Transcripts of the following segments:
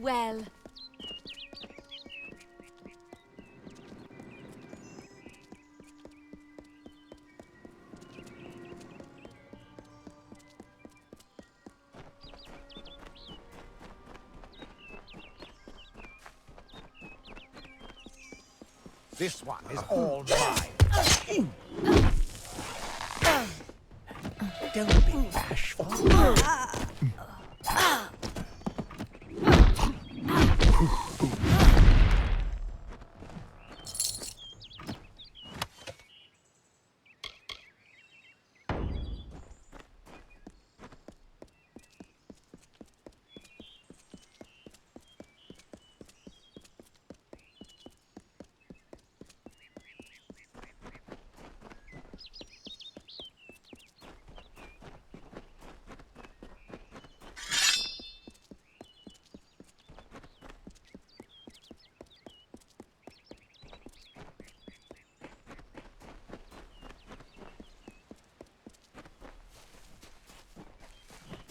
well. This one is all mine. Don't be bashful.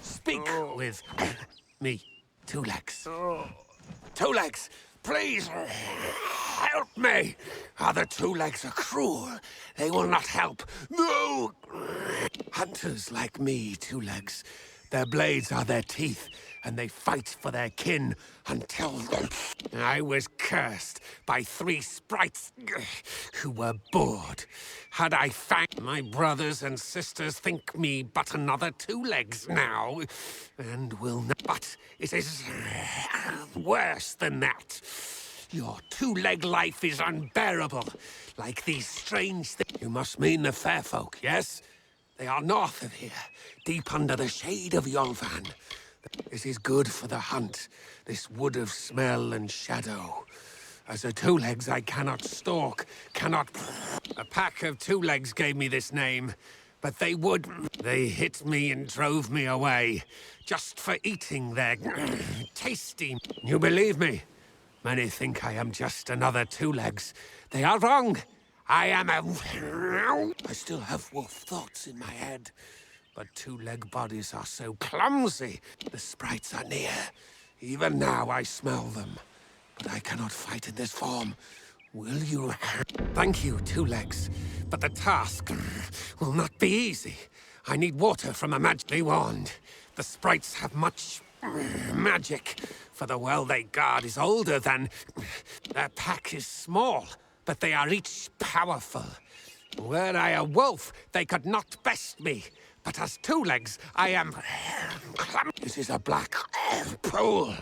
Speak with me, Two Legs. Two Legs, please help me. Other Two Legs are cruel. They will not help. No! Hunters like me, Two Legs. Their blades are their teeth, and they fight for their kin until I was cursed by 3 sprites who were bored. Had I found my brothers and sisters think me but another Two Legs now, and will not. But it is worse than that. Your two-leg life is unbearable, like these strange things. You must mean the fair folk, yes? They are north of here, deep under the shade of Yolvan. This is good for the hunt, this wood of smell and shadow. As a Two Legs, I cannot stalk, cannot... A pack of Two Legs gave me this name, but they would... They hit me and drove me away, just for eating their tasty... You believe me? Many think I am just another Two Legs. They are wrong. I am a... I still have wolf thoughts in my head, but Two-Leg bodies are so clumsy. The sprites are near. Even now I smell them, but I cannot fight in this form. Will you... Thank you, Two Legs, but the task will not be easy. I need water from a magic wand. The sprites have much magic, for the well they guard is older than... Their pack is small, but they are each powerful. Were I a wolf, they could not best me. But as Two Legs, I am... This is a black pool.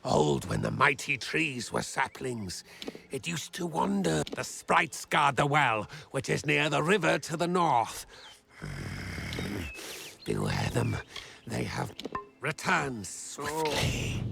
Old when the mighty trees were saplings. It used to wander. The sprites guard the well, which is near the river to the north. Beware them. They have... Return swiftly.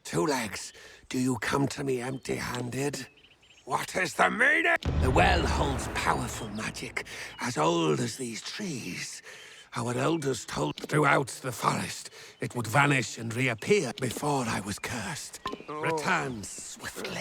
Two Legs, do you come to me empty-handed? What is the meaning? The well holds powerful magic, as old as these trees. Our elders told throughout the forest it would vanish and reappear before I was cursed. Return swiftly.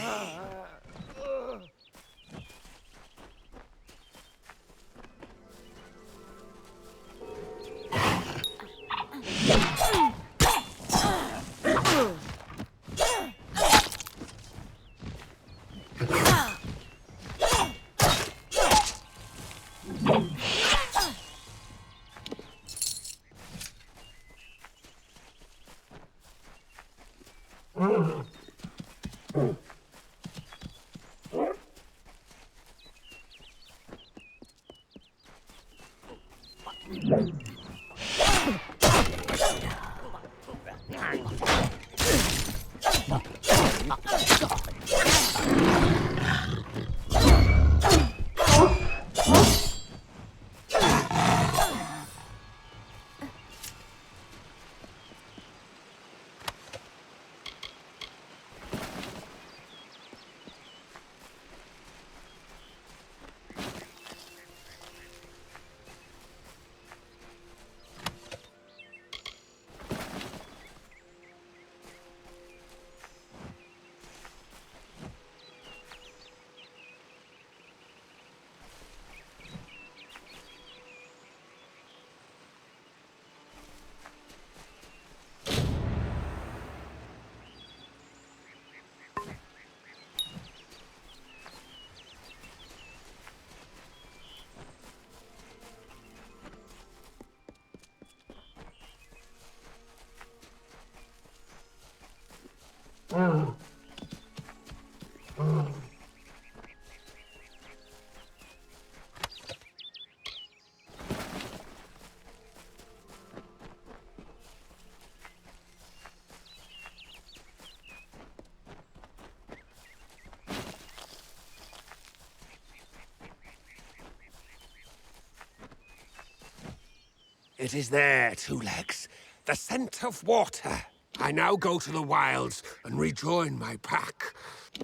It is there, Two Legs. The scent of water. I now go to the wilds and rejoin my pack.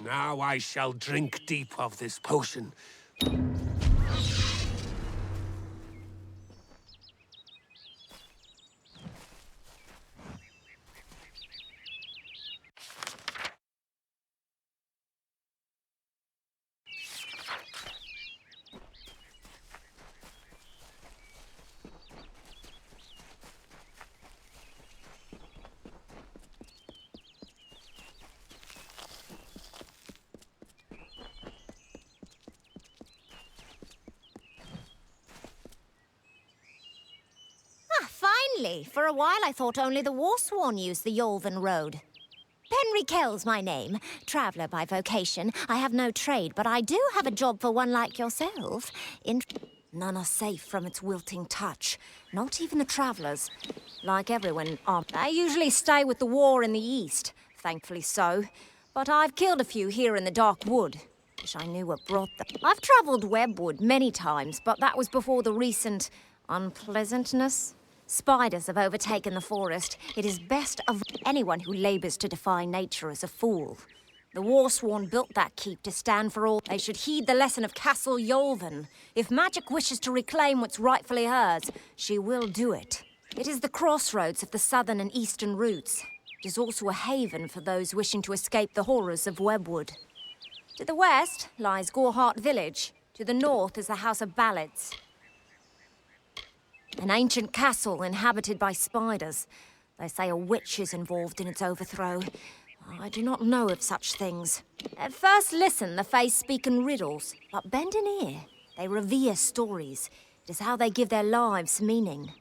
Now I shall drink deep of this potion. Finally! For a while I thought only the Warsworn used the Yolven Road. Henry Kell's my name. Traveller by vocation. I have no trade, but I do have a job for one like yourself. None are safe from its wilting touch. Not even the travellers. Like everyone, I usually stay with the war in the east. Thankfully so. But I've killed a few here in the Dark Wood. Wish I knew what brought them. I've travelled Webwood many times, but that was before the recent unpleasantness. Spiders have overtaken the forest. It is best of anyone who labours to defy nature as a fool. The Warsworn built that keep to stand for all. They should heed the lesson of Castle Yolven. If magic wishes to reclaim what's rightfully hers, she will do it. It is the crossroads of the southern and eastern routes. It is also a haven for those wishing to escape the horrors of Webwood. To the west lies Gorehart Village. To the north is the House of Ballads. An ancient castle inhabited by spiders. They say a witch is involved in its overthrow. I do not know of such things. At first listen, the Fae speak in riddles, but bend an ear. They revere stories. It is how they give their lives meaning.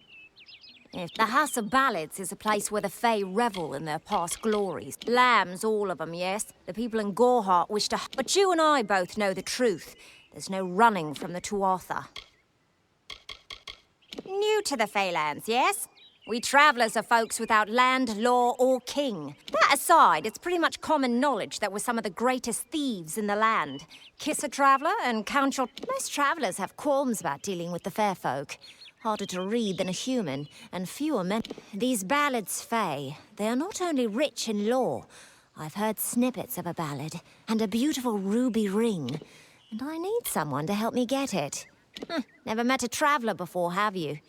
The House of Ballads is a place where the Fae revel in their past glories. Lambs, all of them, yes. The people in Gorehart wish to... But you and I both know the truth. There's no running from the Tuatha. New to the Faelands, yes? We travellers are folks without land, law, or king. That aside, it's pretty much common knowledge that we're some of the greatest thieves in the land. Kiss a traveller and count your... Most travellers have qualms about dealing with the fair folk. Harder to read than a human, and fewer men. These ballads, Fae, they are not only rich in lore. I've heard snippets of a ballad, and a beautiful ruby ring. And I need someone to help me get it. Never met a traveller before, have you?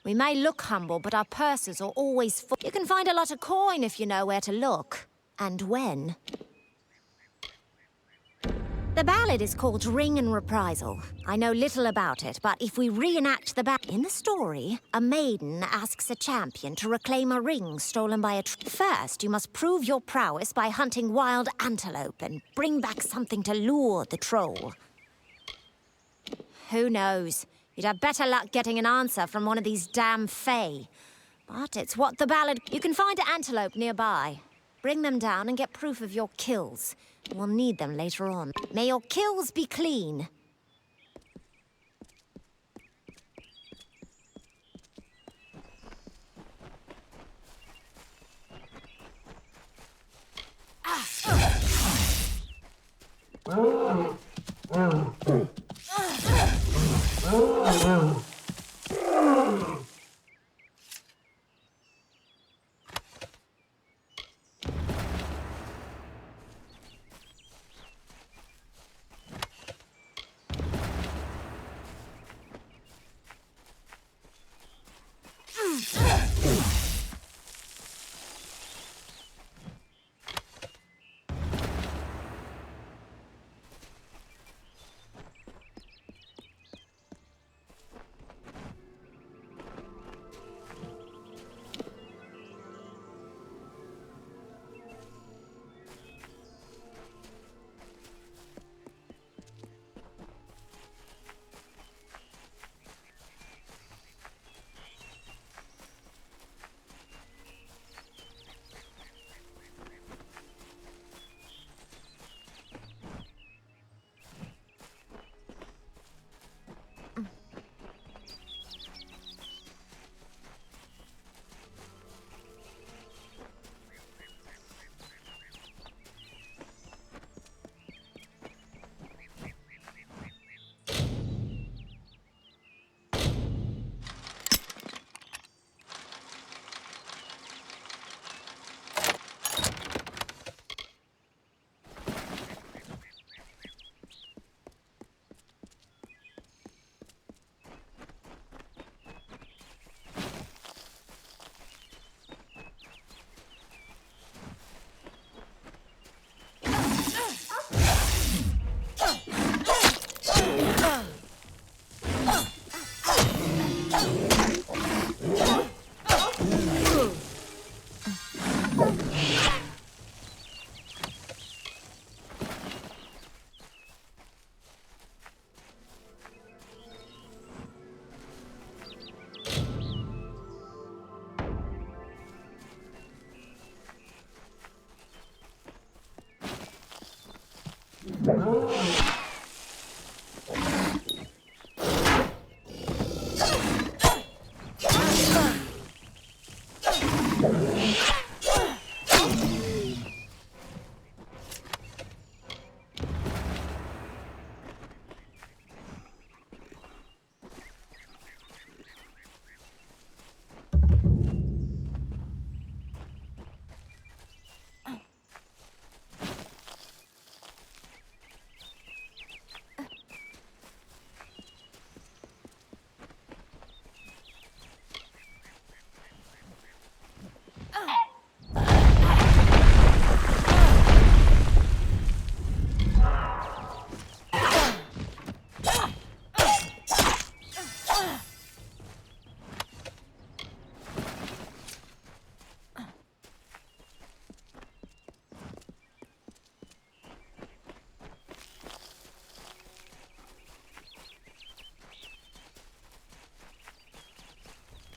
We may look humble, but our purses are always full. You can find a lot of coin if you know where to look. And when. The ballad is called Ring and Reprisal. I know little about it, but if we reenact the ballad... In the story, a maiden asks a champion to reclaim a ring stolen by a... First, you must prove your prowess by hunting wild antelope and bring back something to lure the troll. Who knows? You'd have better luck getting an answer from one of these damn Fae. But it's what the ballad... You can find an antelope nearby. Bring them down and get proof of your kills. We'll need them later on. May your kills be clean.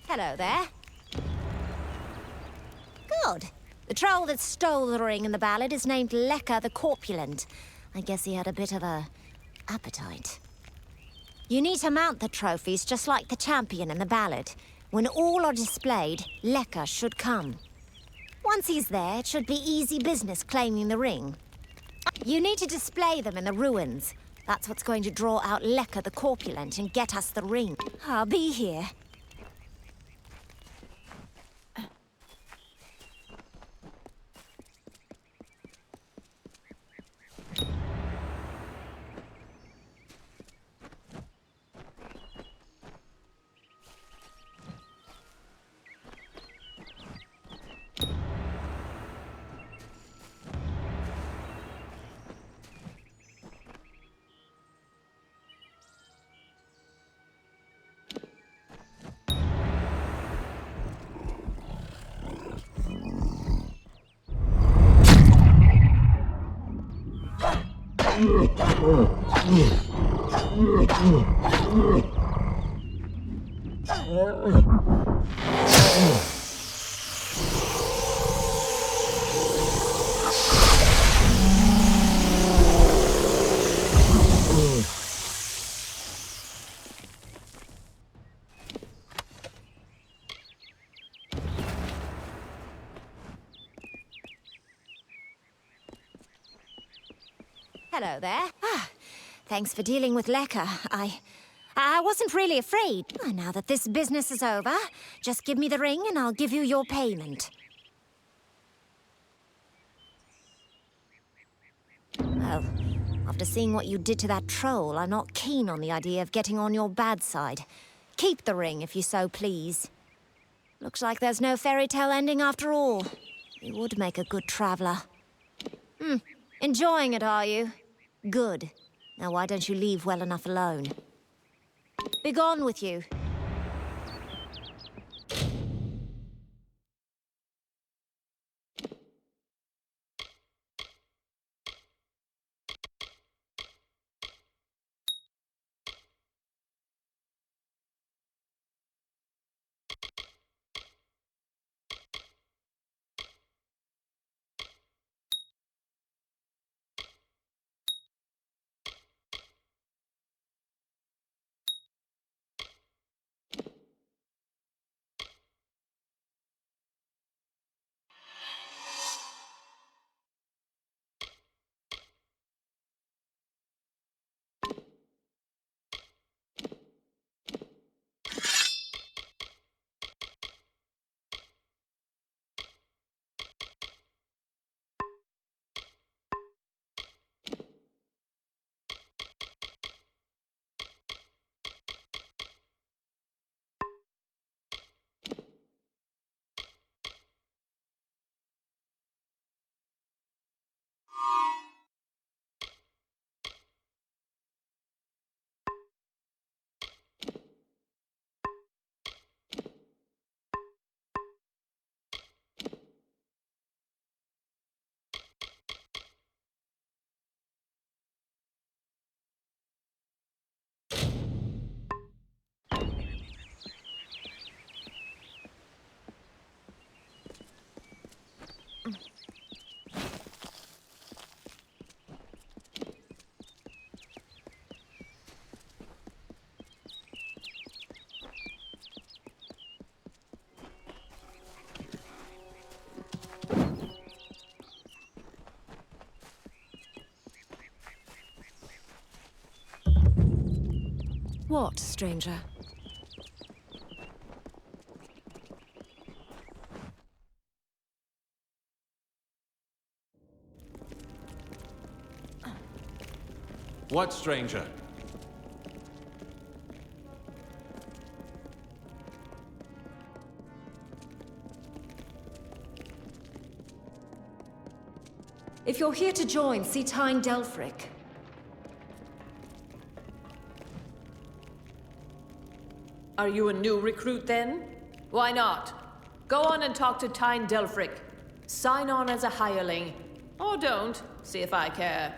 Hello there. Good. The troll that stole the ring in the ballad is named Lecker the Corpulent. I guess he had a bit of a appetite. You need to mount the trophies just like the champion in the ballad. When all are displayed, Lecker should come. Once he's there, it should be easy business claiming the ring. You need to display them in the ruins. That's what's going to draw out Lecker the Corpulent and get us the ring. I'll be here. Hello there. Thanks for dealing with Lekka. I wasn't really afraid. Now that this business is over, just give me the ring and I'll give you your payment. Well, after seeing what you did to that troll, I'm not keen on the idea of getting on your bad side. Keep the ring if you so please. Looks like there's no fairy tale ending after all. You would make a good traveler. Enjoying it, are you? Good. Now why don't you leave well enough alone? Begone with you. What, stranger? What stranger? If you're here to join, see Tyne Delphric. Are you a new recruit then? Why not? Go on and talk to Tyne Delphric. Sign on as a hireling. Or don't, see if I care.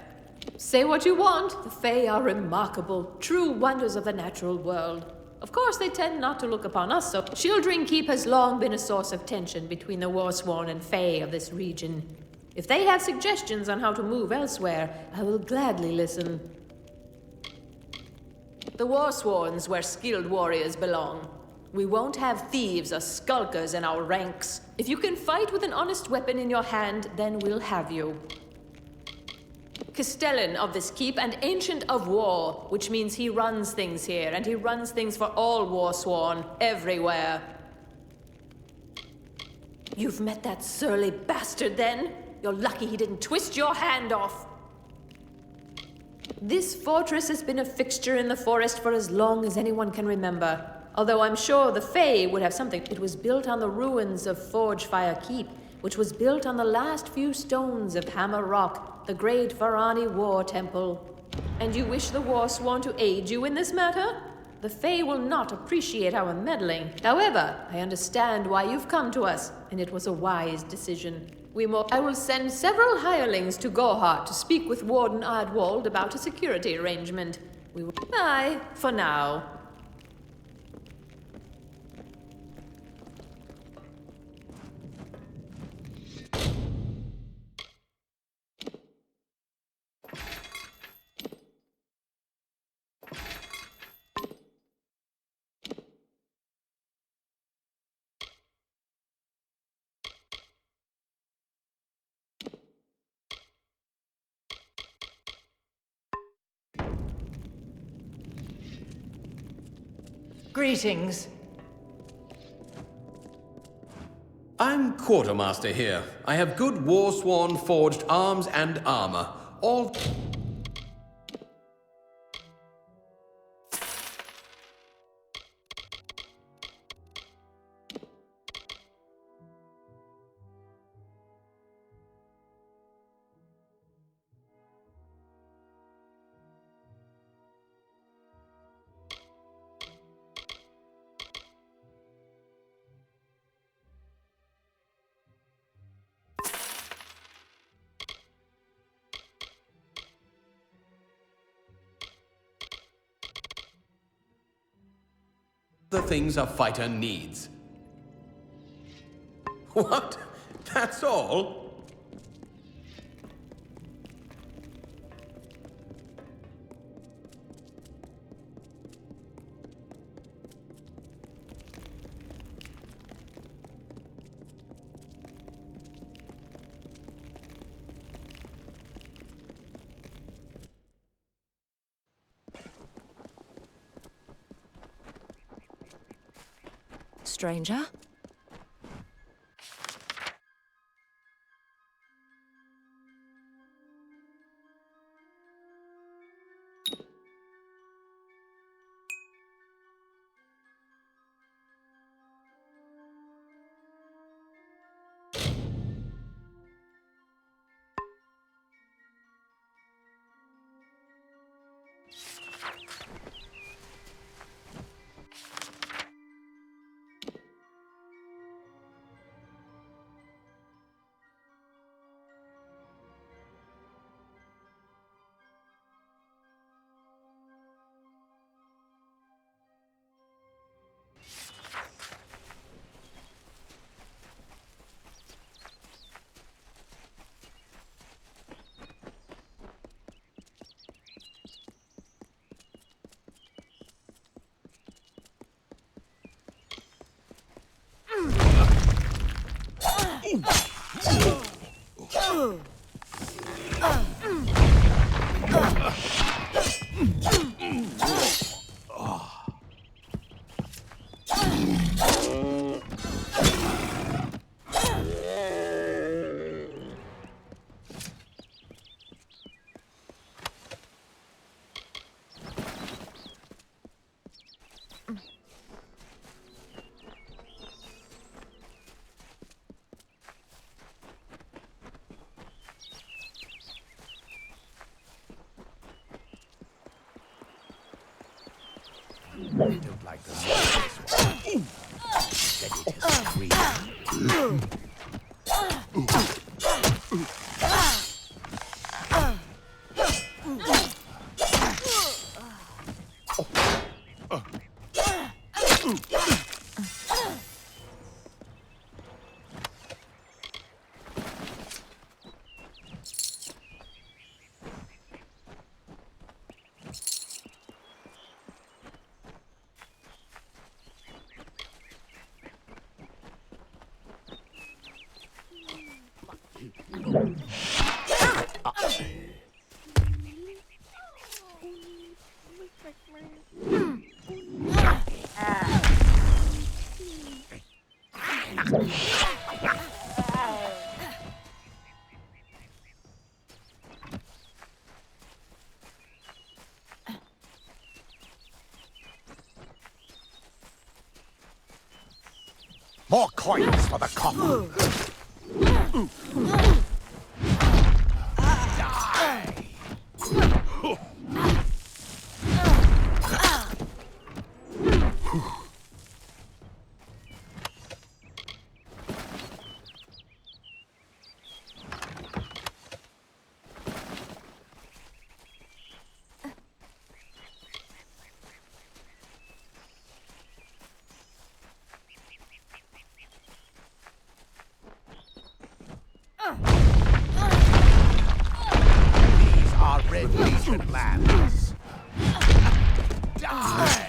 Say what you want. The Fae are remarkable, true wonders of the natural world. Of course, they tend not to look upon us so. Shieldring Keep has long been a source of tension between the Warsworn and Fae of this region. If they have suggestions on how to move elsewhere, I will gladly listen. The Warsworn's where skilled warriors belong. We won't have thieves or skulkers in our ranks. If you can fight with an honest weapon in your hand, then we'll have you. Castellan of this keep and Ancient of War, which means he runs things here, and he runs things for all Warsworn, everywhere. You've met that surly bastard then? You're lucky he didn't twist your hand off. This fortress has been a fixture in the forest for as long as anyone can remember. Although I'm sure the Fae would have something. It was built on the ruins of Forgefire Keep, which was built on the last few stones of Hammer Rock, the great Varani War Temple. And you wish the Warsworn to aid you in this matter? The Fae will not appreciate our meddling. However, I understand why you've come to us, and it was a wise decision. I will send several hirelings to Gorhart to speak with Warden Ardwald about a security arrangement. Bye, for now. Greetings. I'm quartermaster here. I have good war-sworn forged arms and armor. All... the things a fighter needs. What? That's all? Stranger? I don't like the sound of this one. Said it is creepy. More coins for the coffin. These are Red Legion lands. Die!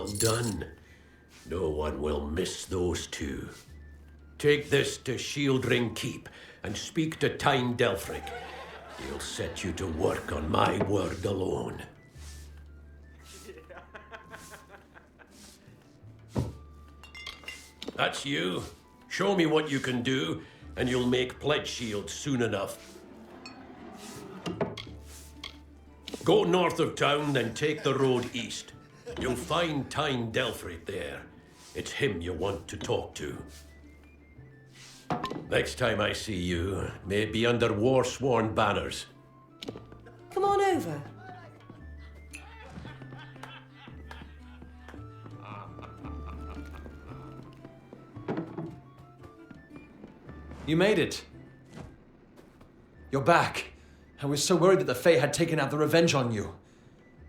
Well done. No one will miss those two. Take this to Shieldring Keep and speak to Tyne Delphric. He'll set you to work on my word alone. That's you. Show me what you can do, and you'll make pledge shields soon enough. Go north of town, then take the road east. You'll find Tyne Delphric there. It's him you want to talk to. Next time I see you, may it be under war-sworn banners. Come on over. You made it. You're back. I was so worried that the Fae had taken out the revenge on you.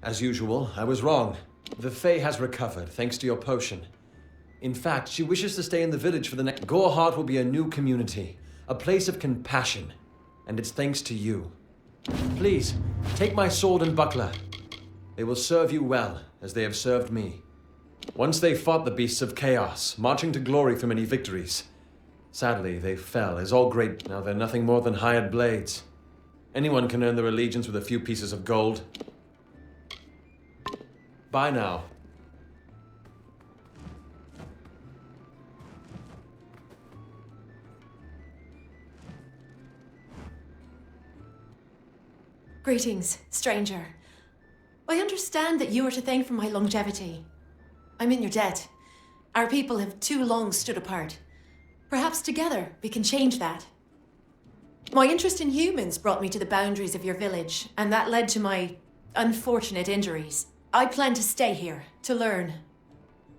As usual, I was wrong. The Fae has recovered, thanks to your potion. In fact, she wishes to stay in the village for the next... Goreheart will be a new community, a place of compassion, and it's thanks to you. Please, take my sword and buckler. They will serve you well, as they have served me. Once they fought the beasts of chaos, marching to glory through many victories. Sadly, they fell, as all great... Now they're nothing more than hired blades. Anyone can earn their allegiance with a few pieces of gold. Bye now. Greetings, stranger. I understand that you are to thank for my longevity. I'm in your debt. Our people have too long stood apart. Perhaps together we can change that. My interest in humans brought me to the boundaries of your village, and that led to my unfortunate injuries. I plan to stay here, to learn.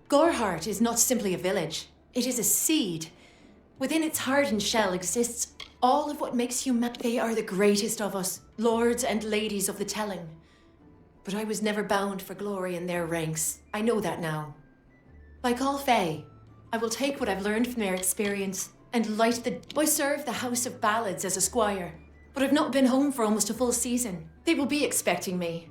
Goreheart is not simply a village. It is a seed. Within its hardened shell exists all of what makes humanity. They are the greatest of us, lords and ladies of the telling. But I was never bound for glory in their ranks. I know that now. Like all Fae, I will take what I've learned from their experience and light the... I serve the House of Ballads as a squire, but I've not been home for almost a full season. They will be expecting me.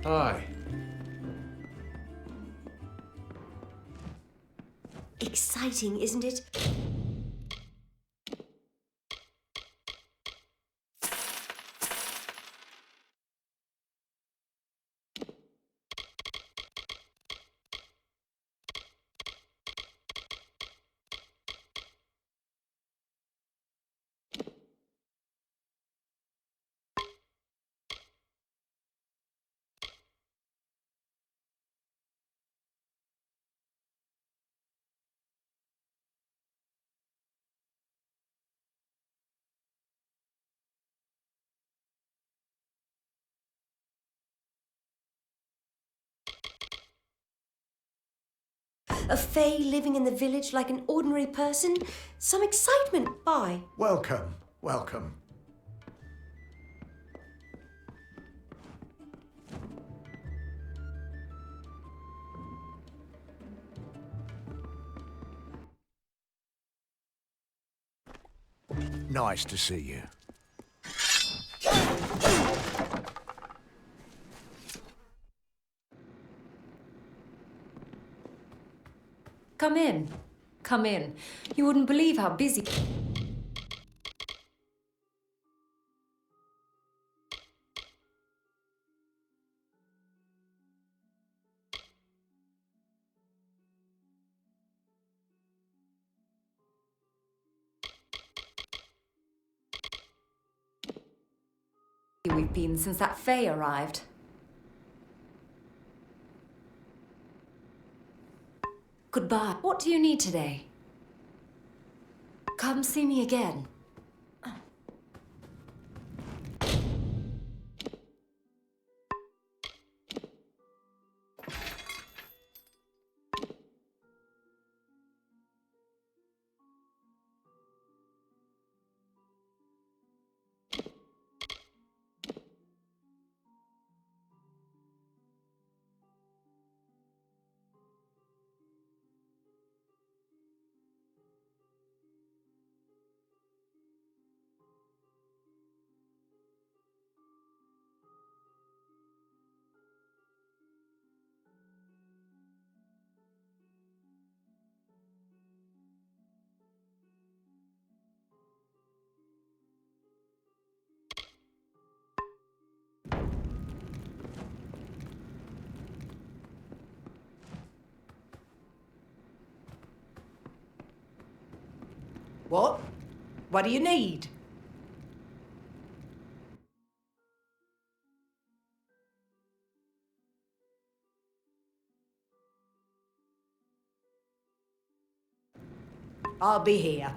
Hi. Exciting, isn't it? A Fae living in the village like an ordinary person? Some excitement, bye. Welcome, welcome. Nice to see you. Come in. Come in. You wouldn't believe how busy... we've been since that Fae arrived. Goodbye. What do you need today? Come see me again. What? What do you need? I'll be here.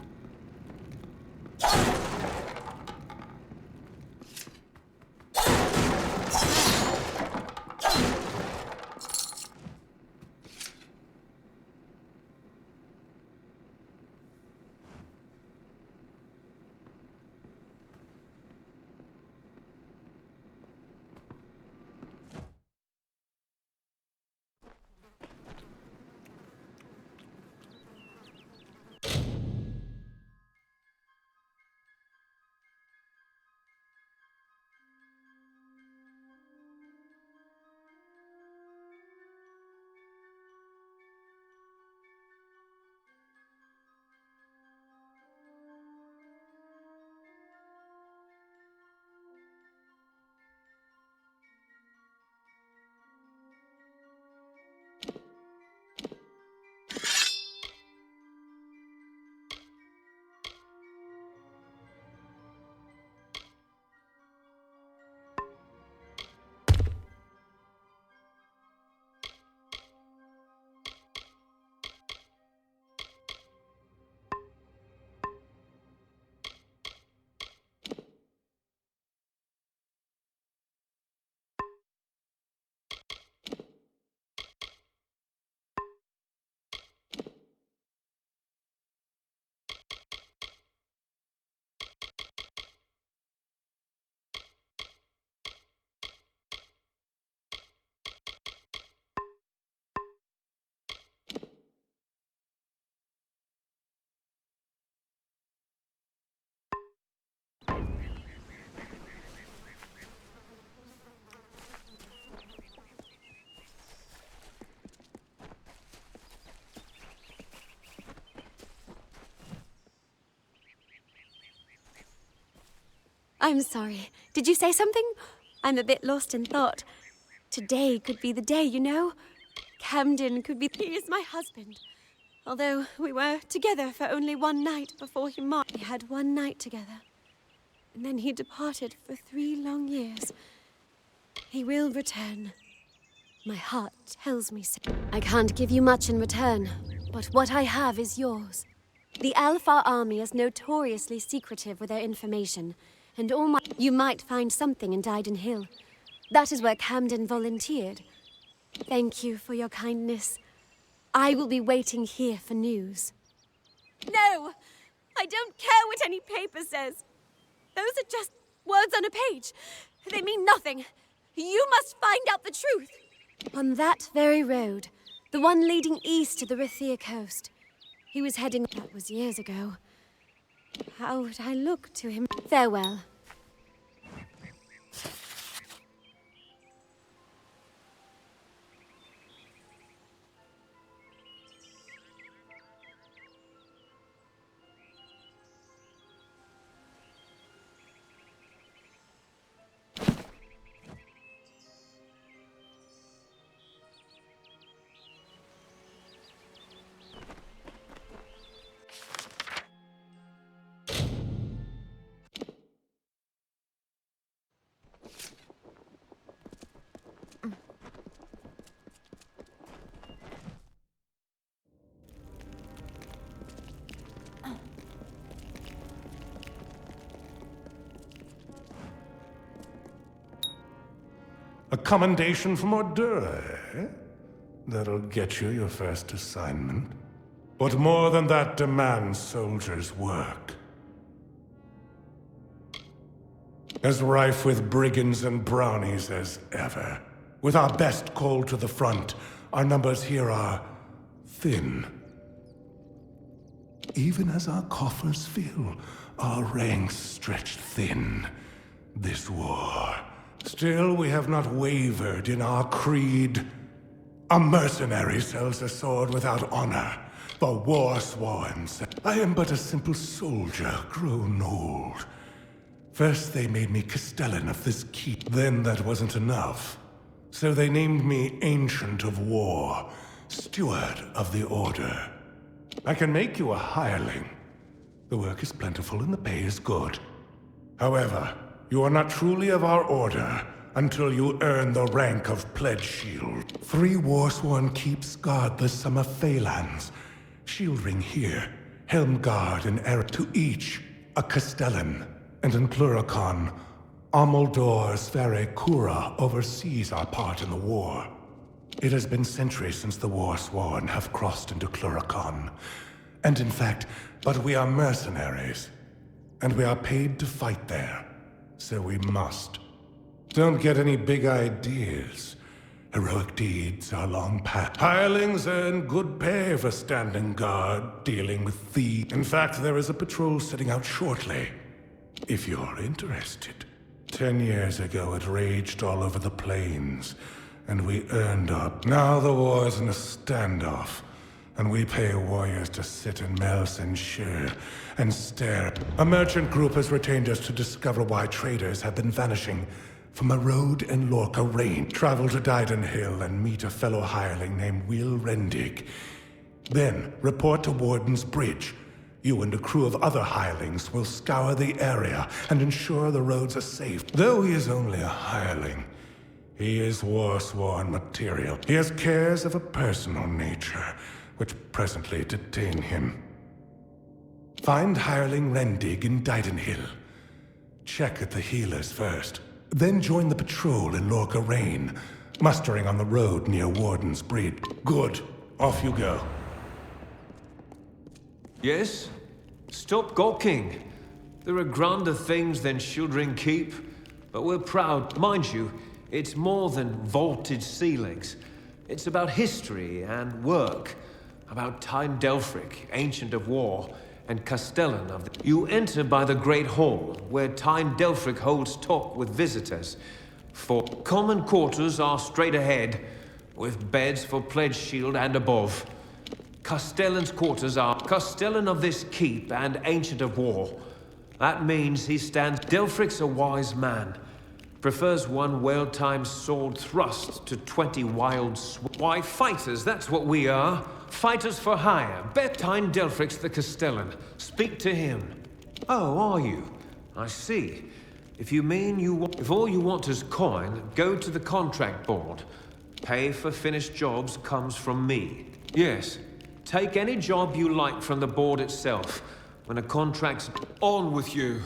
I'm sorry. Did you say something? I'm a bit lost in thought. Today could be the day, you know? Camden could be... He is my husband. Although we were together for only one night before he marched. We had one night together. And then he departed for 3 long years. He will return. My heart tells me so. I can't give you much in return, but what I have is yours. The Alpha army is notoriously secretive with their information, and you might find something in Dyden Hill. That is where Camden volunteered. Thank you for your kindness. I will be waiting here for news. No! I don't care what any paper says. Those are just words on a page. They mean nothing. You must find out the truth. On that very road, the one leading east to the Rithia coast. He was heading... That was years ago. How would I look to him? Farewell. A commendation from Ordura, eh? That'll get you your first assignment. What more than that demands soldiers' work? As rife with brigands and brownies as ever. With our best called to the front, our numbers here are thin. Even as our coffers fill, our ranks stretch thin. This war. Still, we have not wavered in our creed. A mercenary sells a sword without honor. The war-sworn. I am but a simple soldier, grown old. First they made me Castellan of this keep. Then that wasn't enough. So they named me Ancient of War, Steward of the Order. I can make you a hireling. The work is plentiful and the pay is good. However, you are not truly of our order until you earn the rank of Pledge Shield. 3 Warsworn keeps guard the summer Phalanx. Shield ring here, Helm Guard and Eric to each a Castellan. And in Cluricon, Amalur Reckoning oversees our part in the war. It has been centuries since the Warsworn have crossed into Cluricon. And in fact, but we are mercenaries. And we are paid to fight there. So we must. Don't get any big ideas. Heroic deeds are long past. Hirelings earn good pay for standing guard, dealing with thieves. In fact, there is a patrol setting out shortly. If you're interested. 10 years ago, it raged all over the plains, and we earned up. Now the war's in a standoff, and we pay warriors to sit in Melsenshire and stare. A merchant group has retained us to discover why traders have been vanishing from a road in Lorca Rain. Travel to Dyden Hill and meet a fellow hireling named Will Rendig. Then, report to Warden's Bridge. You and a crew of other hirelings will scour the area and ensure the roads are safe. Though he is only a hireling, he is Warsworn material. He has cares of a personal nature, which presently detain him. Find hireling Rendig in Dyden Hill. Check at the healers first. Then join the patrol in Lorca Rain, mustering on the road near Warden's Bridge. Good. Off you go. Yes? Stop gawking. There are grander things than Shieldring Keep, but we're proud. Mind you, it's more than vaulted ceilings. It's about history and work, about Tyne Delphric, Ancient of War, and Castellan of the... You enter by the Great Hall, where Tyne Delphric holds talk with visitors. For common quarters are straight ahead, with beds for Pledge Shield and above. Castellan's quarters are Castellan of this keep and Ancient of War. That means he stands... Delphric's a wise man. Prefers one well-timed sword thrust to 20 wild Why, fighters, that's what we are. Fighters for hire. Tyne Delphric's the Castellan. Speak to him. Oh, are you? I see. If you mean if all you want is coin, go to the contract board. Pay for finished jobs comes from me. Yes. Take any job you like from the board itself. When a contract's on with you.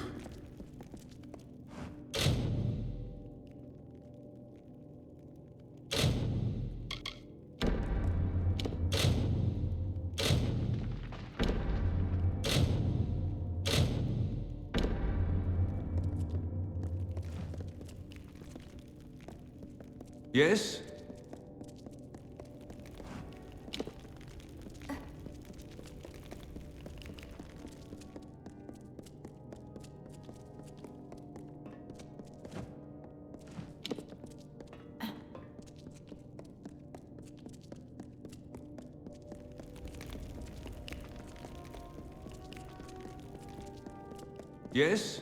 Yes? Yes?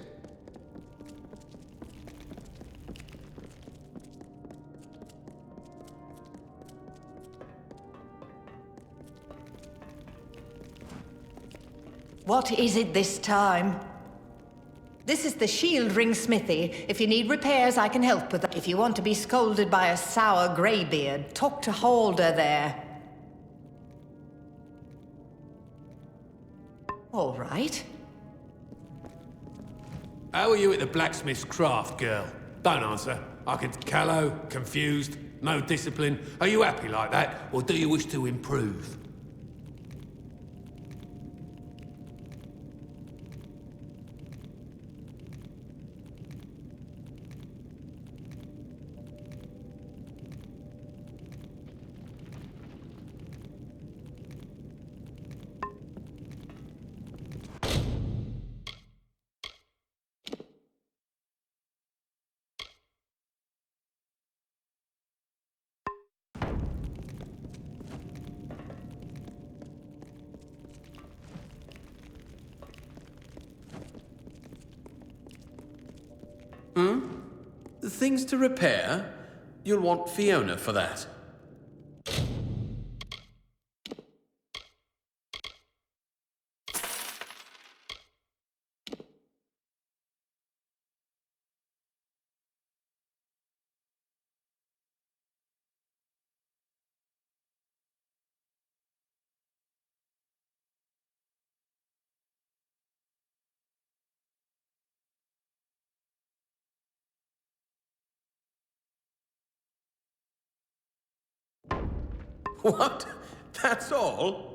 What is it this time? This is the Shield Ring Smithy. If you need repairs, I can help with that. If you want to be scolded by a sour greybeard, talk to Halder there. All right. How are you at the blacksmith's craft, girl? Don't answer. I can... Callow, confused, no discipline. Are you happy like that, or do you wish to improve? Things to repair? You'll want Fiona for that. What? That's all?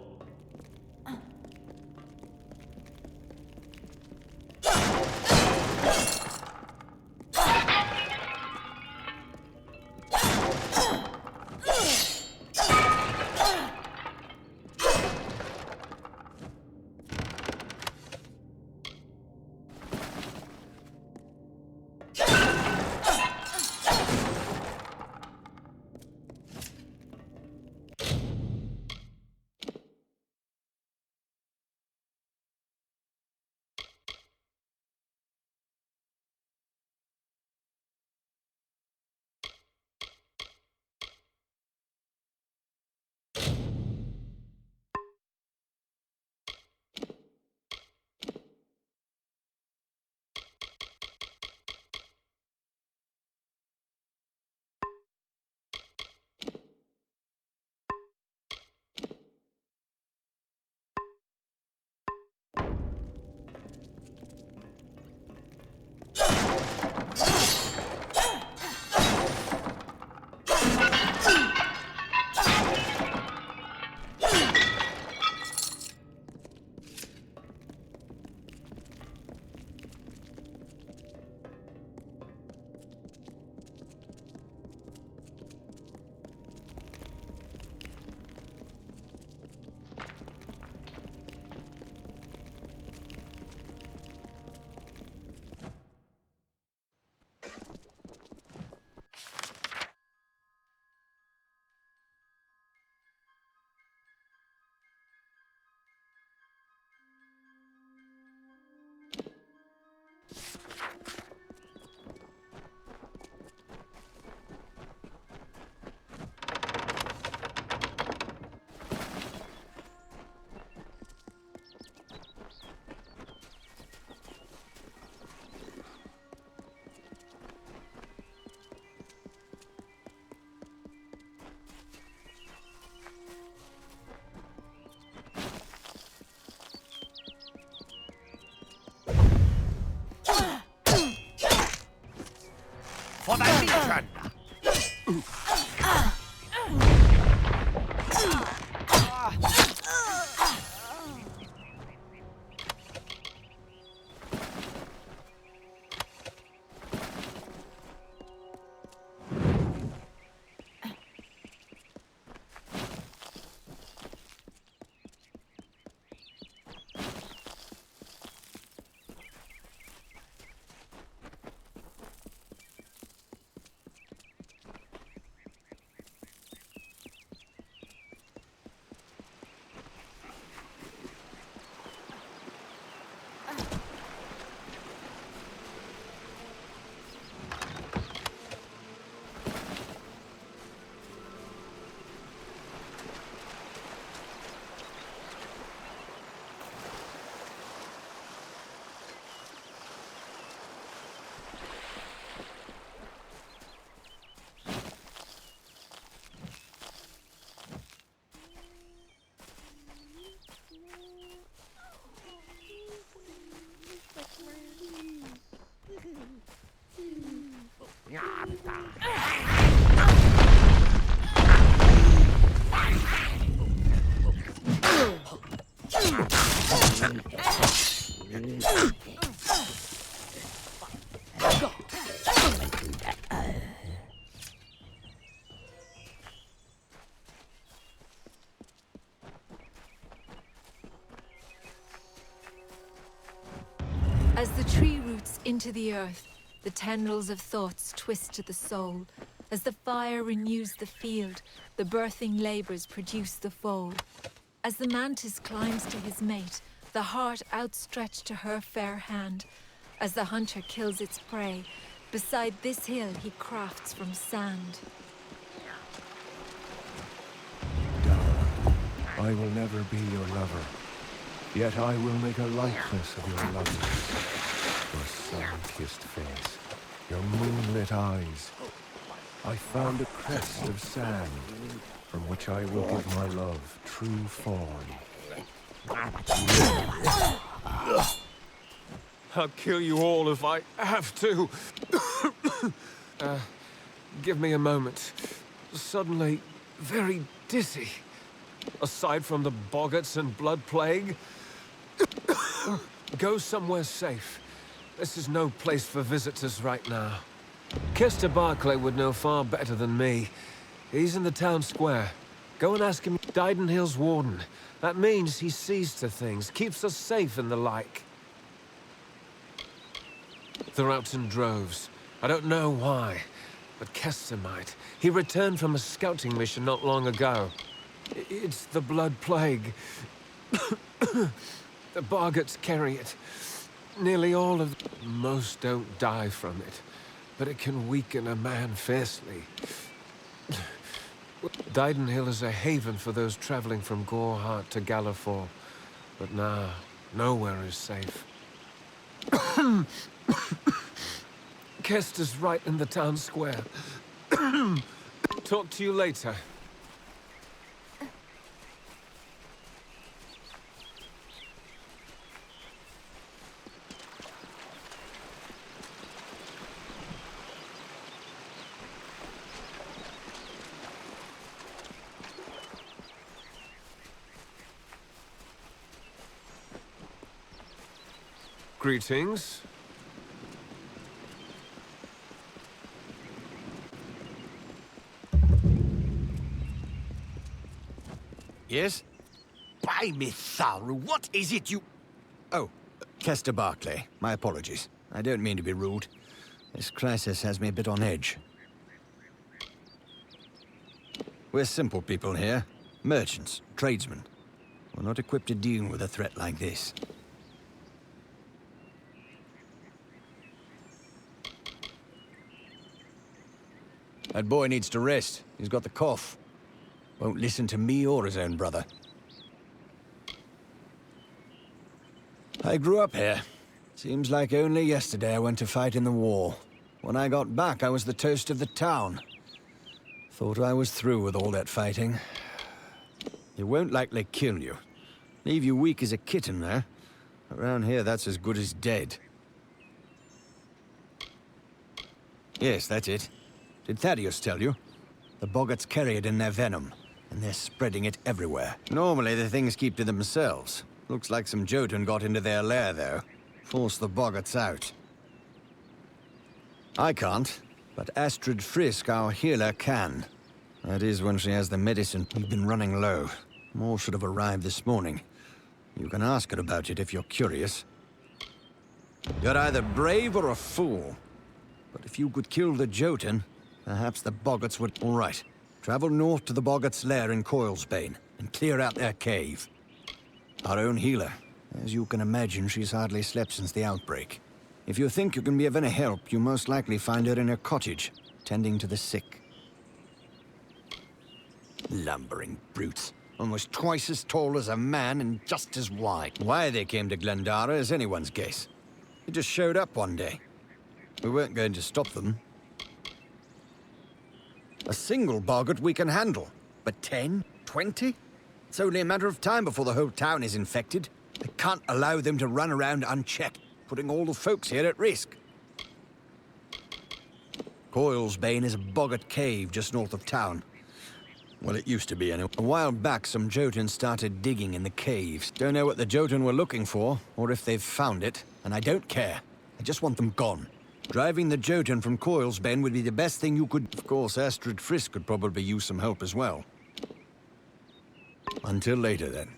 For the Legion! As the tree roots into the earth, the tendrils of thoughts twist to the soul. As the fire renews the field, the birthing labors produce the foal. As the mantis climbs to his mate, the heart outstretched to her fair hand. As the hunter kills its prey, beside this hill he crafts from sand. I will never be your lover, yet I will make a likeness of your loveliness. Your sun-kissed face, your moonlit eyes. I found a crest of sand, from which I will give my love true form. I'll kill you all if I have to. Give me a moment. Suddenly, very dizzy. Aside from the boggarts and blood plague, go somewhere safe. This is no place for visitors right now. Kester Barclay would know far better than me. He's in the town square. Go and ask him. Didenhill's warden. That means he sees to things, keeps us safe and the like. They're out in droves. I don't know why, but Kester might. He returned from a scouting mission not long ago. It's the blood plague. The boggarts carry it. Nearly all of... Most don't die from it, but it can weaken a man fiercely. Didenhill is a haven for those traveling from Gorehart to Galliford, but now, nowhere is safe. Kester's right in the town square. Talk to you later. Greetings. Yes? By me, Tharu, what is it you... Oh, Kester Barclay. My apologies. I don't mean to be rude. This crisis has me a bit on edge. We're simple people here. Merchants, tradesmen. We're not equipped to deal with a threat like this. That boy needs to rest. He's got the cough. Won't listen to me or his own brother. I grew up here. Seems like only yesterday I went to fight in the war. When I got back, I was the toast of the town. Thought I was through with all that fighting. It won't likely kill you. Leave you weak as a kitten there. Around here, that's as good as dead. Yes, that's it. Did Thaddeus tell you? The boggarts carry it in their venom, and they're spreading it everywhere. Normally, the things keep to themselves. Looks like some Jotun got into their lair, though. Forced the boggarts out. I can't, but Astrid Frisk, our healer, can. That is when she has the medicine. We've been running low. More should have arrived this morning. You can ask her about it if you're curious. You're either brave or a fool. But if you could kill the Jotun, perhaps the boggarts would... All right. Travel north to the boggarts' lair in Coilsbane and clear out their cave. Our own healer. As you can imagine, she's hardly slept since the outbreak. If you think you can be of any help, you most likely find her in her cottage, tending to the sick. Lumbering brutes. Almost twice as tall as a man and just as wide. Why they came to Glendara is anyone's guess. They just showed up one day. We weren't going to stop them. A single boggart we can handle. But 10? 20? It's only a matter of time before the whole town is infected. I can't allow them to run around unchecked, putting all the folks here at risk. Coilsbane is a boggart cave just north of town. Well, it used to be anyway. A while back, some Jotun started digging in the caves. Don't know what the Jotun were looking for, or if they've found it, and I don't care. I just want them gone. Driving the Jotun from Coilsbane would be the best thing you could... Of course, Astrid Frisk could probably use some help as well. Until later, then.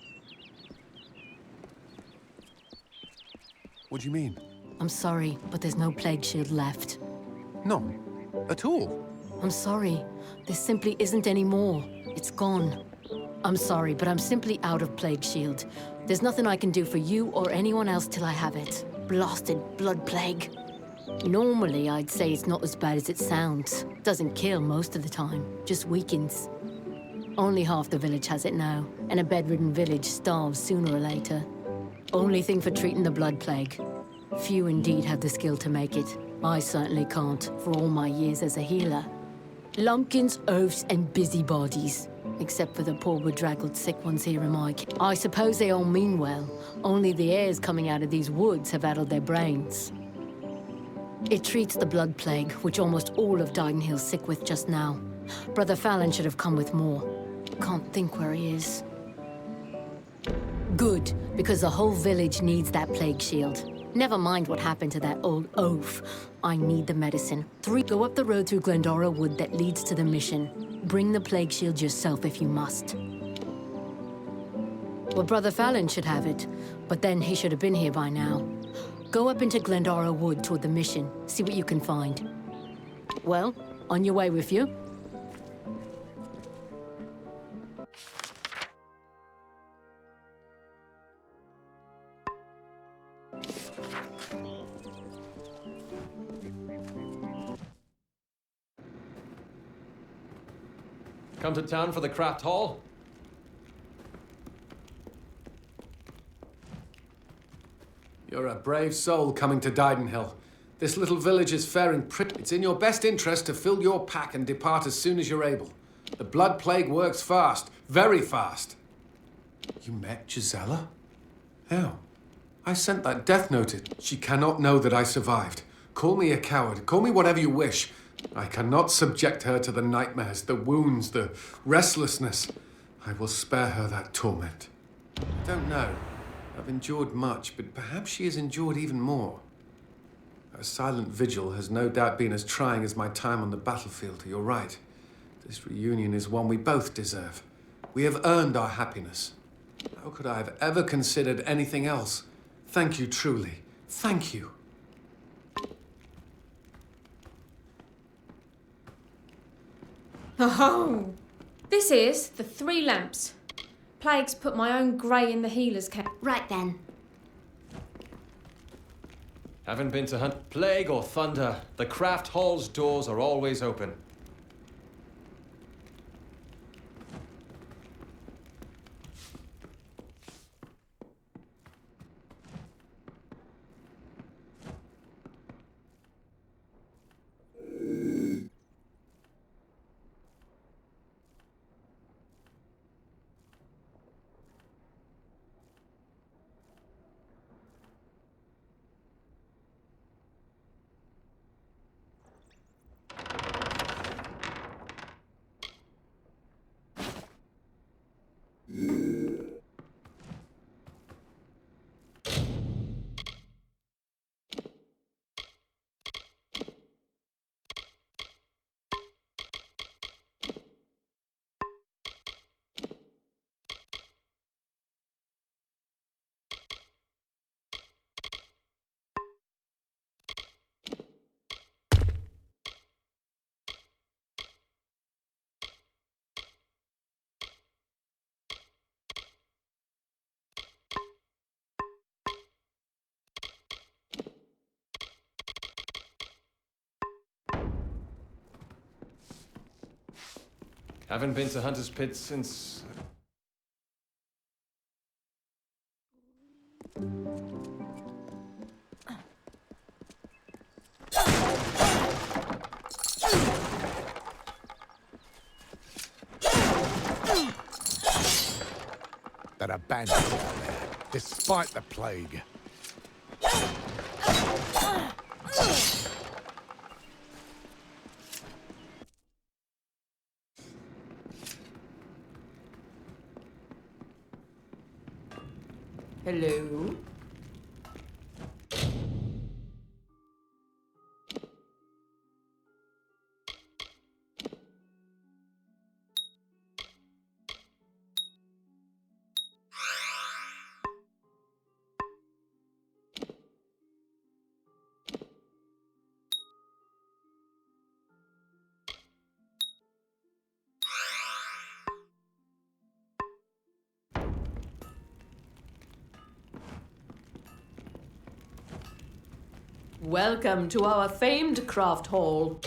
What do you mean? I'm sorry, but there's no plague shield left. None? At all? I'm sorry. There simply isn't any more. It's gone. I'm sorry, but I'm simply out of plague shield. There's nothing I can do for you or anyone else till I have it. Blasted blood plague. Normally, I'd say it's not as bad as it sounds. Doesn't kill most of the time, just weakens. Only half the village has it now, and a bedridden village starves sooner or later. Only thing for treating the blood plague. Few indeed have the skill to make it. I certainly can't, for all my years as a healer. Lumpkins, oafs, and busybodies. Except for the poor bedraggled sick ones here in my... I suppose they all mean well. Only the airs coming out of these woods have addled their brains. It treats the blood plague, which almost all of Didenhill's sick with just now. Brother Fallon should have come with more. Can't think where he is. Good, because the whole village needs that plague shield. Never mind what happened to that old oaf. I need the medicine. 3, go up the road through Glendora Wood that leads to the mission. Bring the plague shield yourself if you must. Well, Brother Fallon should have it, but then he should have been here by now. Go up into Glendora Wood toward the mission. See what you can find. Well, on your way with you. Come to town for the craft hall? You're a brave soul coming to Didenhill. This little village is faring pretty. It's in your best interest to fill your pack and depart as soon as you're able. The blood plague works fast, very fast. You met Gisela? How? I sent that death notice. She cannot know that I survived. Call me a coward, call me whatever you wish. I cannot subject her to the nightmares, the wounds, the restlessness. I will spare her that torment. I don't know. I've endured much, but perhaps she has endured even more. Her silent vigil has no doubt been as trying as my time on the battlefield. You're right. This reunion is one we both deserve. We have earned our happiness. How could I have ever considered anything else? Thank you, truly. Thank you. Oh, this is the 3 lamps. Plague's put my own grey in the healer's camp. Right then. Haven't been to hunt plague or thunder. The craft hall's doors are always open. Haven't been to Hunter's Pit since... There are bandits out there, despite the plague. Hello? Welcome to our famed craft hall.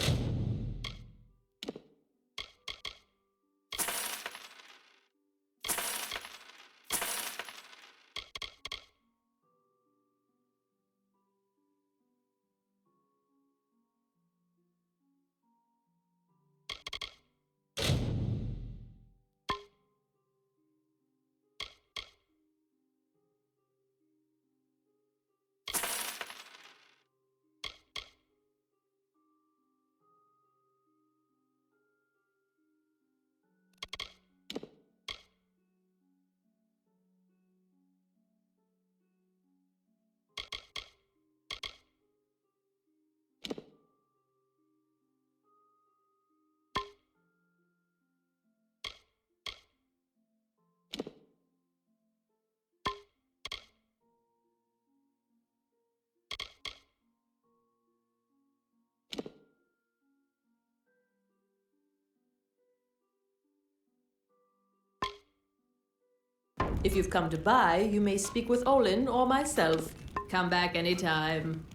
If you've come to buy, you may speak with Olin or myself. Come back anytime.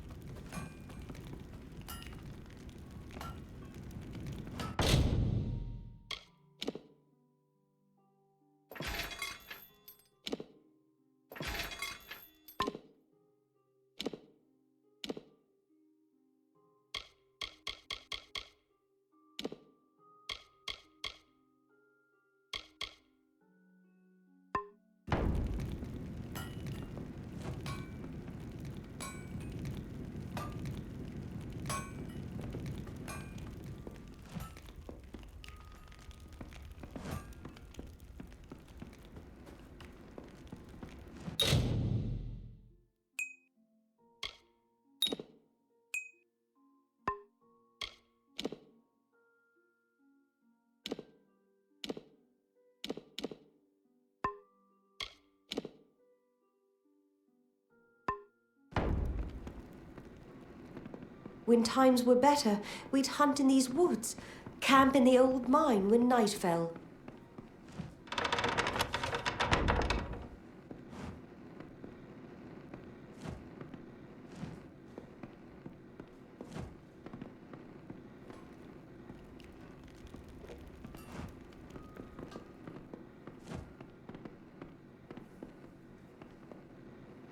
When times were better, we'd hunt in these woods, camp in the old mine when night fell.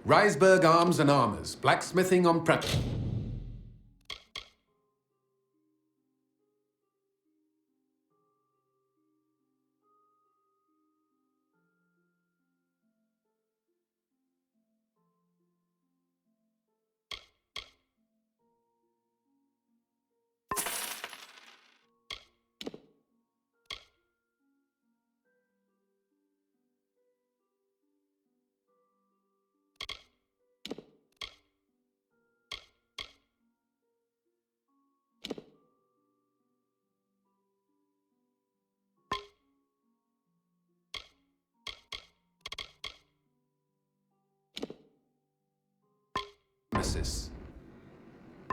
Riseburg Arms and Armours, blacksmithing on prep.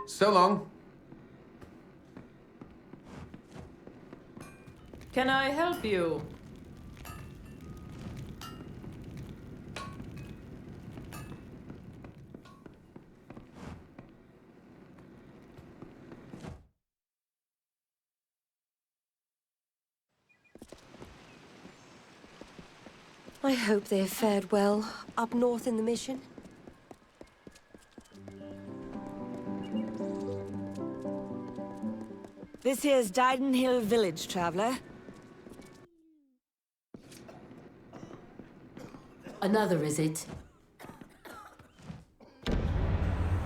So long. Can I help you? I hope they have fared well up north in the mission. This here's Dyden Hill Village, traveler. Another, is it?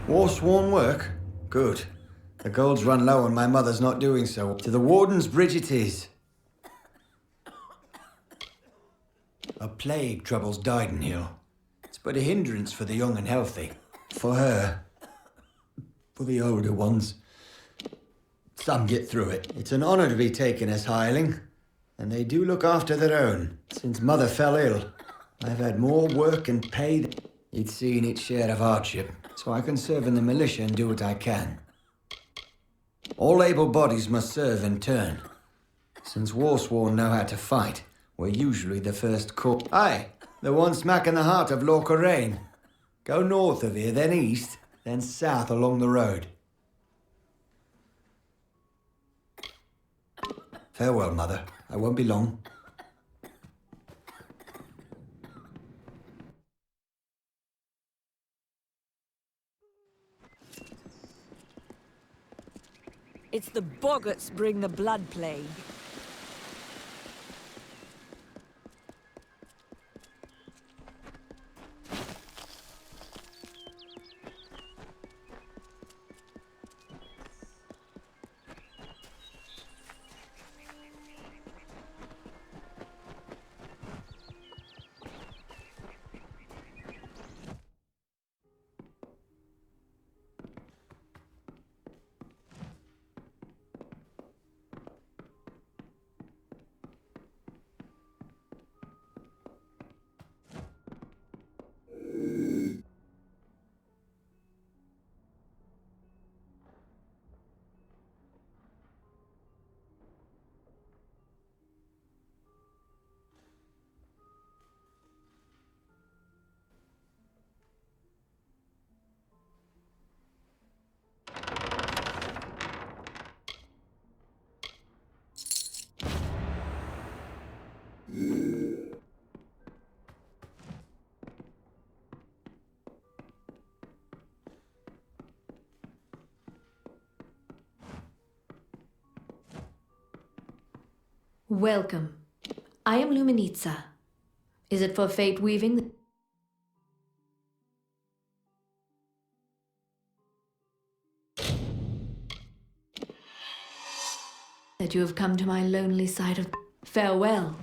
War-sworn work? Good. The gold's run low and my mother's not doing so. To the Warden's bridge it is. A plague troubles Dyden Hill. It's but a hindrance for the young and healthy. For her. For the older ones. Some get through it. It's an honor to be taken as hireling. And they do look after their own. Since Mother fell ill, I've had more work and pay than it's seen its share of hardship. So I can serve in the militia and do what I can. All able bodies must serve in turn. Since Warsworn know how to fight, we're usually the first call. Aye, the one smack in the heart of Locharain. Go north of here, then east, then south along the road. Farewell, Mother. I won't be long. It's the boggarts bring the blood plague. Welcome. I am Luminitza. Is it for fate weaving? That you have come to my lonely side of farewell.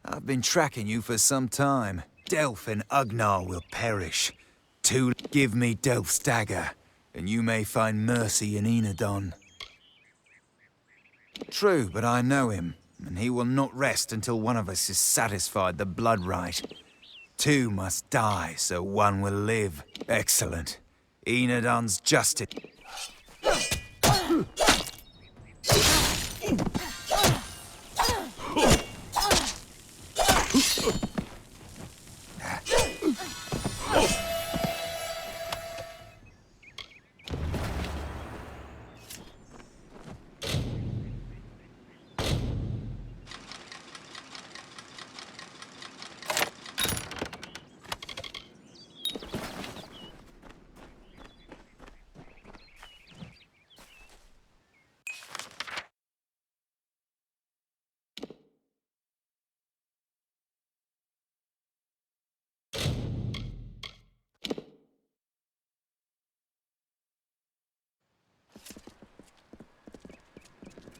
I've been tracking you for some time. Delph and Ugnar will perish. Give me Delph's dagger, and you may find mercy in Enadon. True, but I know him, and he will not rest until one of us is satisfied the blood rite. Two must die, so one will live. Excellent. Enadon's justice.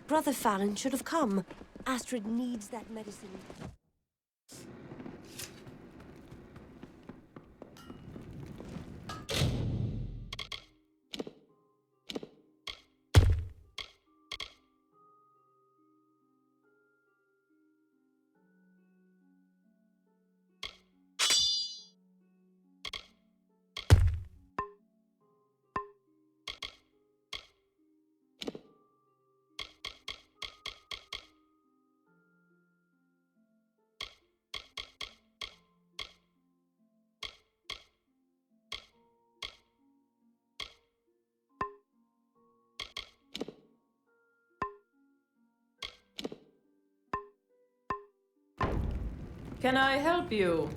Brother Fallon should have come. Astrid needs that medicine. Can I help you?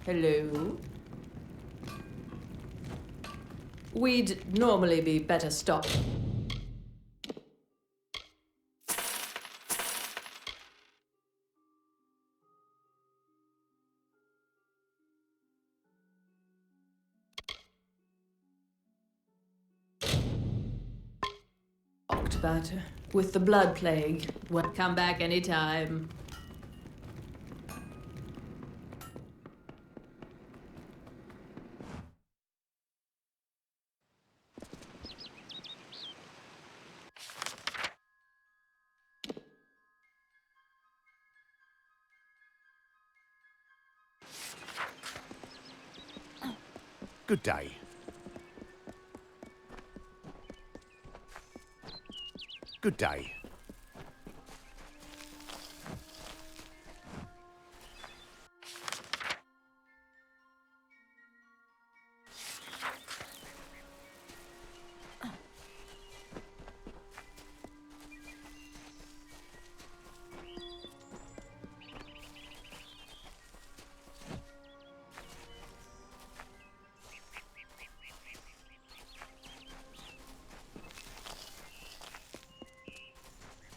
Hello? We'd normally be better stopped. Talked about with the blood plague. Well, come back anytime. Good day. Good day.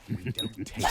We don't take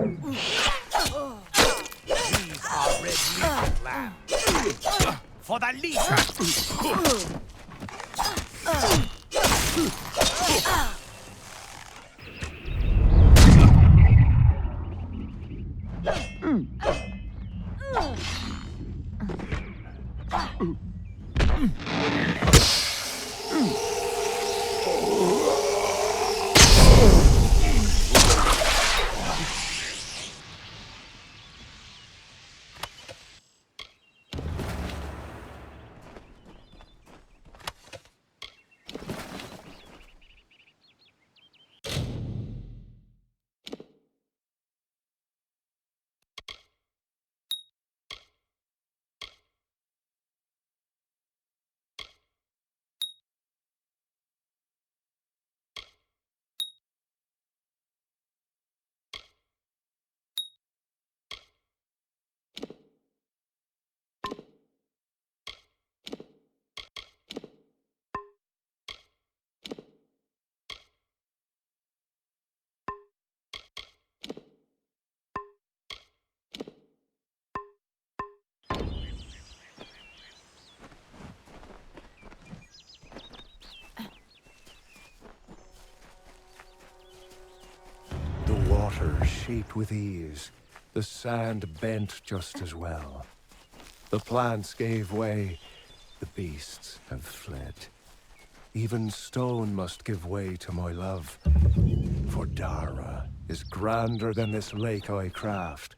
These are red meat lambs. For the leader! Shaped with ease, the sand bent just as well. The plants gave way, the beasts have fled. Even stone must give way to my love. For Dara is grander than this lake I craft,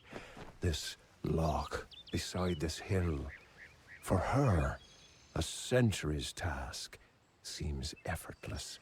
this loch beside this hill. For her, a century's task seems effortless.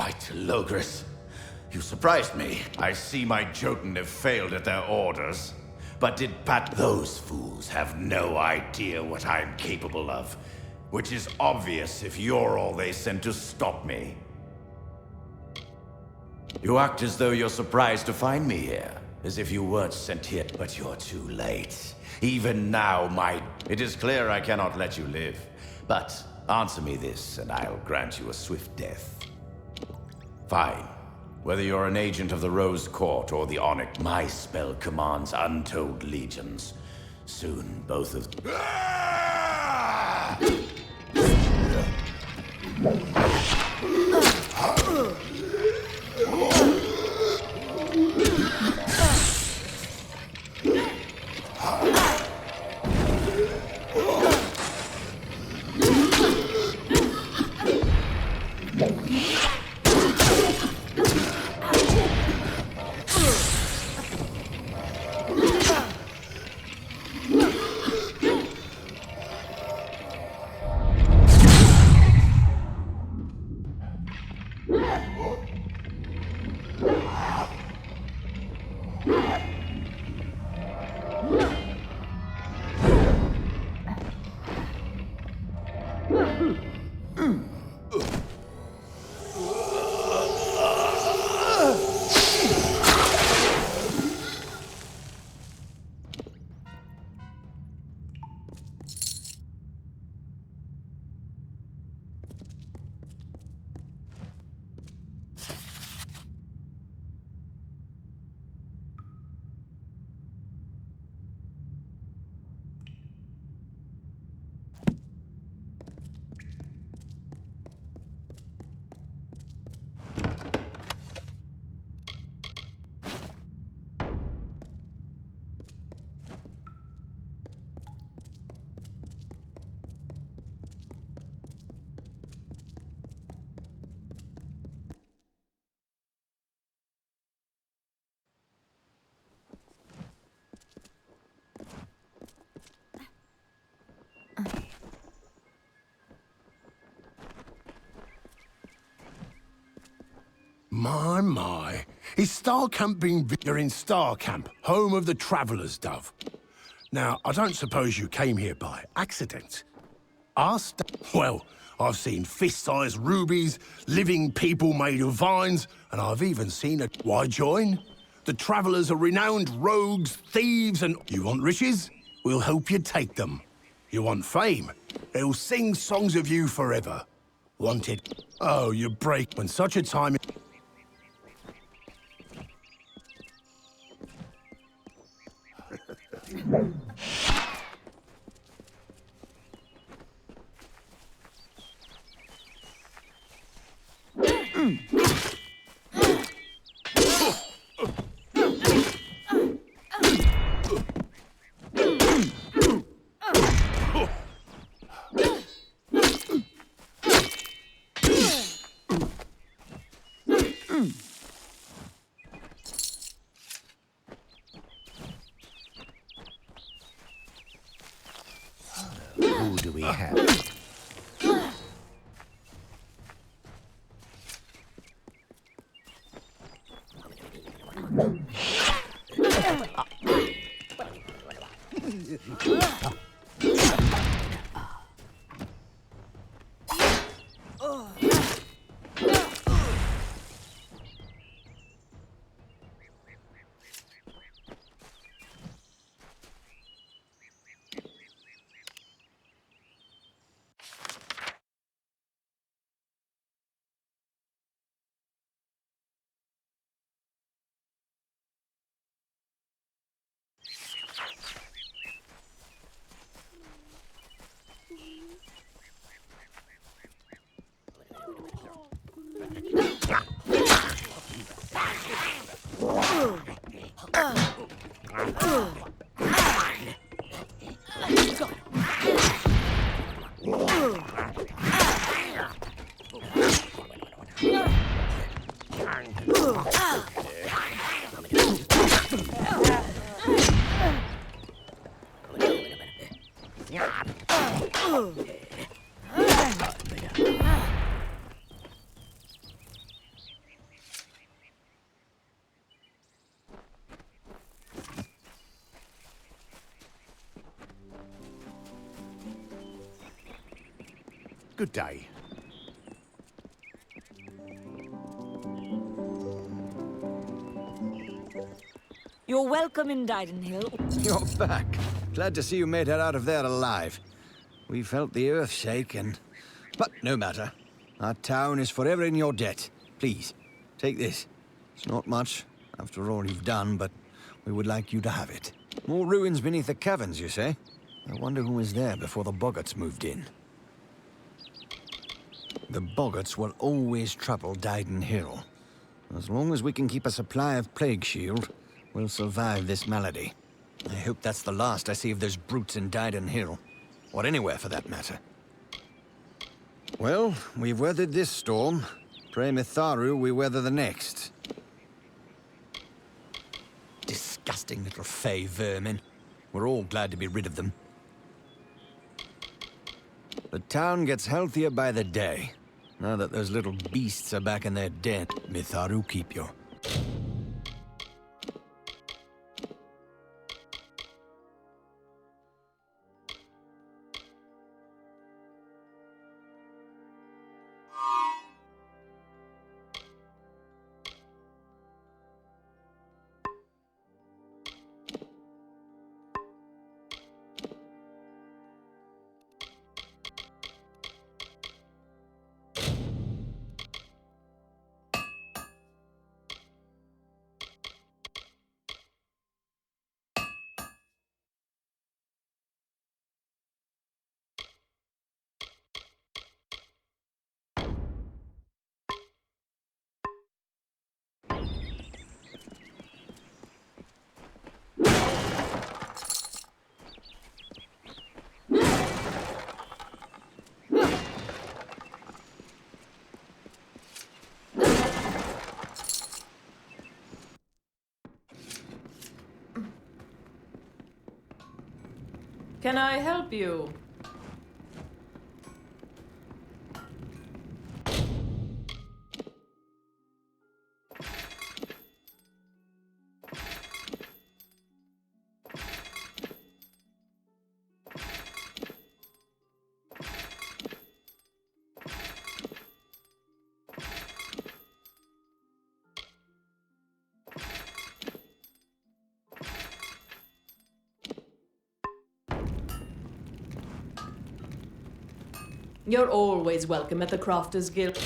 Right, Logris. You surprised me. I see my Jotun have failed at their orders. But did those fools have no idea what I'm capable of? Which is obvious if you're all they sent to stop me. You act as though you're surprised to find me here. As if you weren't sent here, but you're too late. Even now, it is clear I cannot let you live. But answer me this, and I'll grant you a swift death. Fine. Whether you're an agent of the Rose Court or the Onyx, my spell commands untold legions. Soon, both of them. My. Is Starcamp being bigger in Starcamp, home of the Traveller's Dove? Now, I don't suppose you came here by accident. Well, I've seen fist-sized rubies, living people made of vines, and I've even seen a... Why join? The Travellers are renowned rogues, thieves, and... You want riches? We'll help you take them. You want fame? They'll sing songs of you forever. Wanted? Oh, you break when such a time... Who do we have? Good day. You're welcome in Didenhill. You're back. Glad to see you made it out of there alive. We felt the earth shake and... But no matter. Our town is forever in your debt. Please, take this. It's not much, after all you've done, but we would like you to have it. More ruins beneath the caverns, you say? I wonder who was there before the boggarts moved in. The boggarts will always trouble Didenhill. As long as we can keep a supply of Plague Shield, we'll survive this malady. I hope that's the last I see of those brutes in Didenhill. Or anywhere, for that matter. Well, we've weathered this storm. Pray Mitharu we weather the next. Disgusting little fey vermin. We're all glad to be rid of them. The town gets healthier by the day. Now that those little beasts are back in their den, Mitharu keep you. Can I help you? You're always welcome at the Crafters Guild.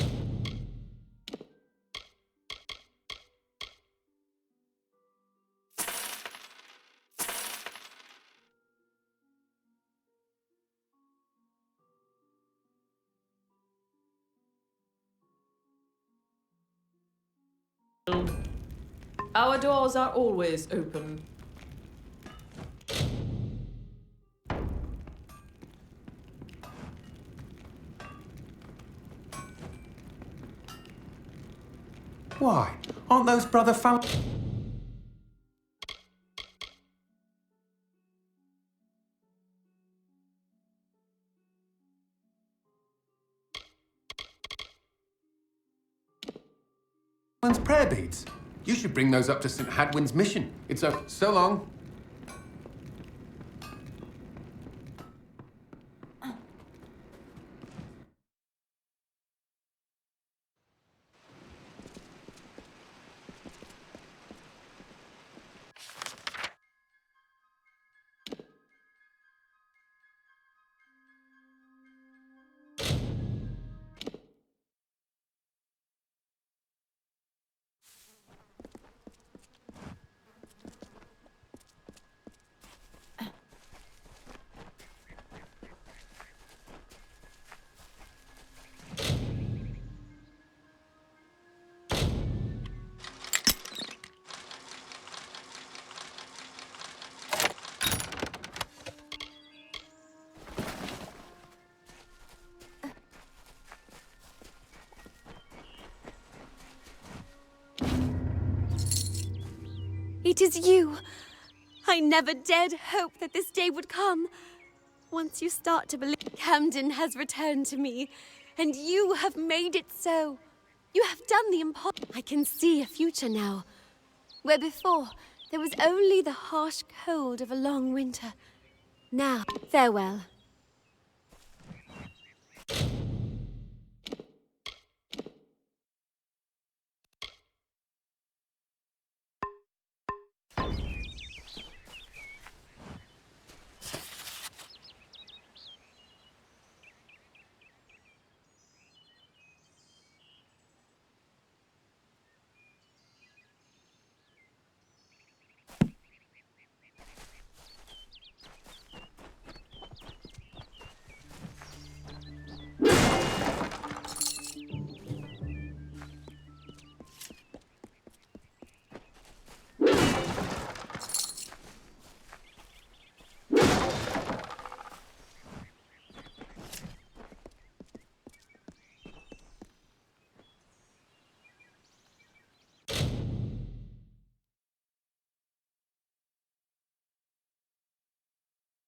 Our doors are always open. Why? Aren't those brother found? Prayer beads. You should bring those up to St. Hadwin's mission. It's so long. It is you! I never dared hope that this day would come. Once you start to believe, Camden has returned to me, and you have made it so. You have done the impossible. I can see a future now, where before there was only the harsh cold of a long winter. Now, farewell.